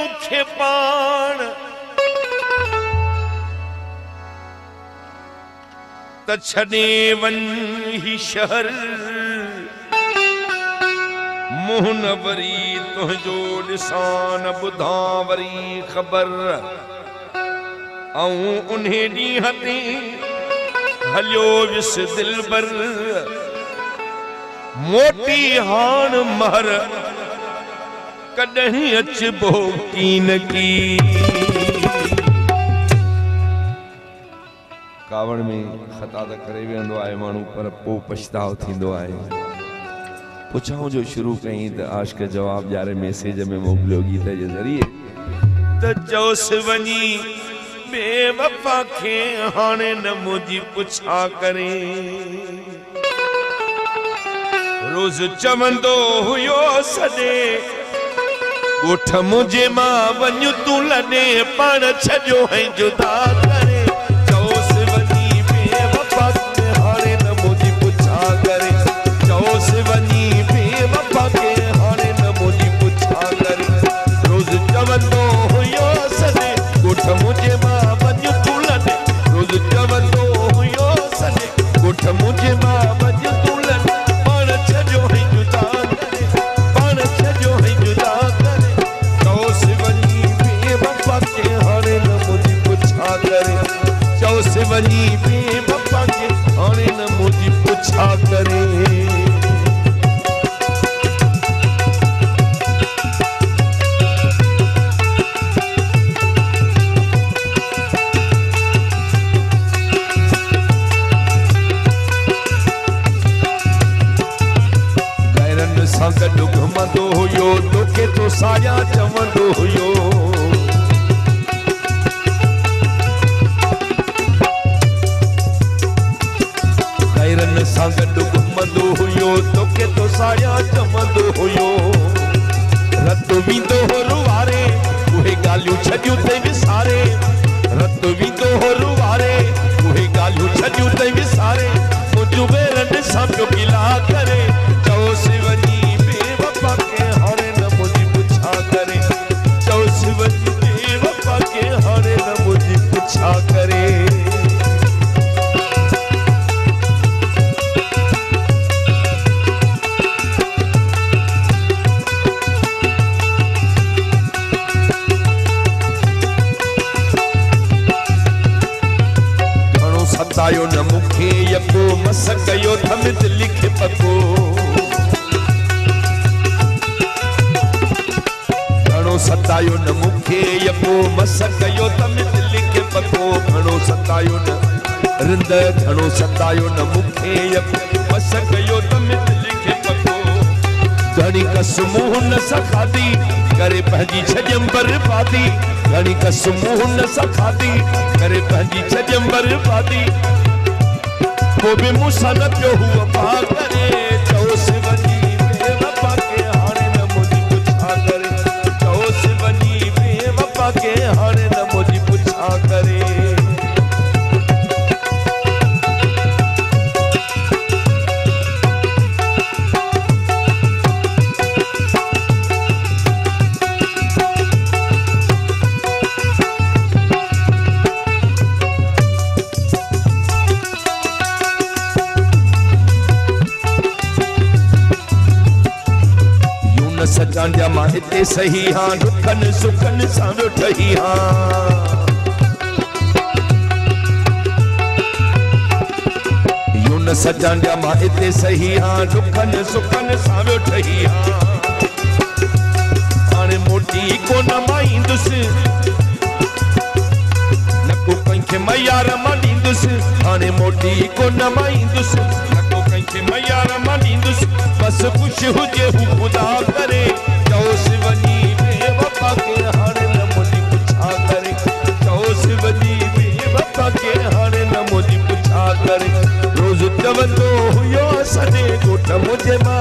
मुखे पाण त छॾे वन ही शहर मुंह न वरी तुझो ॾिसां न ॿुधां वरी ख़बर ऐं उन्हे ॾींहं ते हलियो विस दिलबर मोटी हाण महर कॾहिं अचबो कीन की। कावड़ में खता त करे वेंदो आहे माण्हू पर पोइ पछताव थींदो आहे। पुछां जो शुरू कई त आशिक जवाब ॼारे मैसेज में मोकिलियो गीत जे ज़रिए त चौसि वञी बेवफा खे हाणे न मुंहिंजी पुछा करे। रोज़ चवंदो हुयो सॾे ॻोठ मुंहिंजे मां वञ तूं लॾे पाण छॾियो ऐं जुदा करे। चौसि वञी बेवफा खे हाणे न मुंहिंजी पुछा करे। चौसि वञी बेवफा खे हाणे न मुंहिंजी पुछा करे। रोज़ चवंदो हुयो सॾे ॻोठ मुंहिंजे मां वञ तूं लॾे। रोज़ चवंदो हुयो सॾे ॻोठ मुंहिंजे मां वञ तूं लॾे पाण छॾियो ऐं जुदा करे। पाण छॾियो ऐं जुदा करे। चौसि वञी बेवफा खे हाणे न मुंहिंजी पुछा करे। चौसि वञी बेवफा खे हाणे न मुंहिंजी पुछा करे। गॾु घुमंदो हुयो तोखे तो साया चवंदो हुयो। गैरनि सां गॾु घुमंदो हुयो तोखे तो साया चवंदो हुयो। रत वेंदो हो रुवारे उहे ॻाल्हियूं छॾियूं ते विसारे। रत वेंदो हो रुवारे उहे ॻाल्हियूं छॾियूं ते विसारे। मुंहिंजूं बेरनि सां पियो गिला करे। चौसि वञी बेवफा खे हाणे न मुंहिंजी पुछा करे। चौसि वञी बेवफा खे हाणे न मुंहिंजी पुछा करे। घणो सतायो न मूंखे यको मस कयो थमित लिखे पको। सतायो न मूंखे यको मस कयो तमित लिखे पको। घणो सतायो न रिंद घणो सतायो न मूंखे यको मस कयो तमित लिखे पको। घणी कसमूं न सखादी करे पंहिंजी छॾियमि बर्बादी। घणी कसमूं न सखादी करे पंहिंजी छॾियमि बर्बादी। पोइ बि मूंसां न पियो हूअ वफ़ा करे। चौसि वञी बेवफा खे हाणे न मुंहिंजी पुछा करे। चौसि वञी बेवफा खे हाणे न मुंहिंजी पुछा करे। सजांजा मां हिते सही हां दुखनि सुखनि सां वेठही हां। यूं न सजांजा मां हिते सही हां दुखनि सुखनि सां वेठही हां। हाणे मोटी कोन मां ईंदुसि न को कंहिंखे मयार मां ॾींदुसि। हाणे मोटी कोन मां ईंदुसि न को कंहिंखे मयार मां ॾींदुसि। बस कुछ हुजे हू खुदा करे। चौसि वञी बेवफा खे हाणे न मुंहिंजी पुछा करे। चौसि वञी बेवफा खे हाणे न मुंहिंजी पुछा करे। रोज़ चवंदो हुयो सॾे ॻोठ मुंहिंजे मां